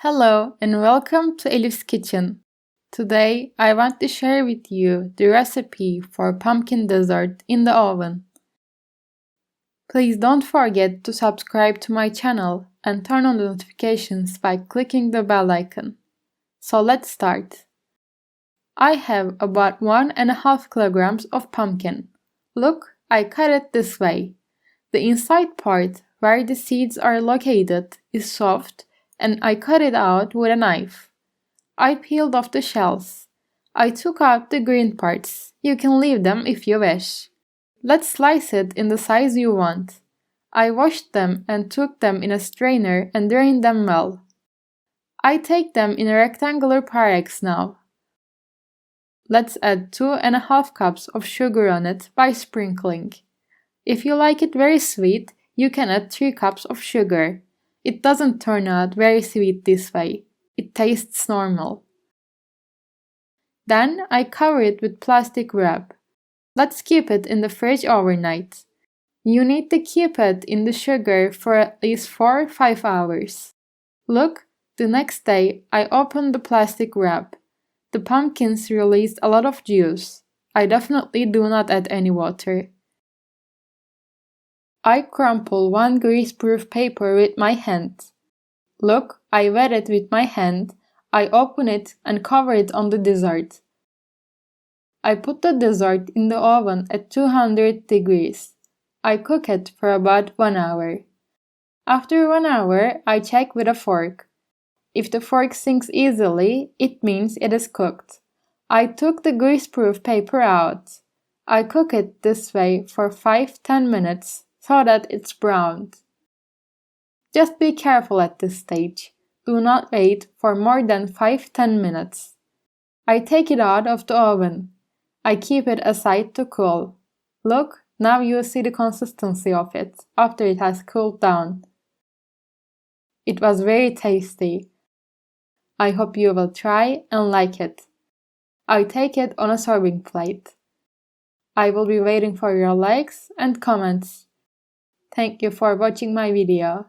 Hello and welcome to Elif's Kitchen. Today I want to share with you the recipe for pumpkin dessert in the oven. Please don't forget to subscribe to my channel and turn on the notifications by clicking the bell icon. So let's start. I have about 1.5 kilograms of pumpkin. Look, I cut it this way. The inside part, where the seeds are located, is soft and I cut it out with a knife. I peeled off the shells. I took out the green parts. You can leave them if you wish. Let's slice it in the size you want. I washed them and took them in a strainer and drained them well. I take them in a rectangular Pyrex now. Let's add 2.5 cups of sugar on it by sprinkling. If you like it very sweet, you can add 3 cups of sugar. It doesn't turn out very sweet this way. It tastes normal. Then I cover it with plastic wrap. Let's keep it in the fridge overnight. You need to keep it in the sugar for at least 4 or 5 hours. Look, the next day I opened the plastic wrap. The pumpkins released a lot of juice. I definitely do not add any water. I crumple one grease-proof paper with my hand. Look, I wet it with my hand. I open it and cover it on the dessert. I put the dessert in the oven at 200 degrees. I cook it for about 1 hour. After 1 hour, I check with a fork. If the fork sinks easily, it means it is cooked. I took the grease-proof paper out. I cook it this way for 5-10 minutes so that it's browned. Just be careful at this stage. Do not wait for more than 5-10 minutes. I take it out of the oven. I keep it aside to cool. Look, now you see the consistency of it after it has cooled down. It was very tasty. I hope you will try and like it. I take it on a serving plate. I will be waiting for your likes and comments. Thank you for watching my video.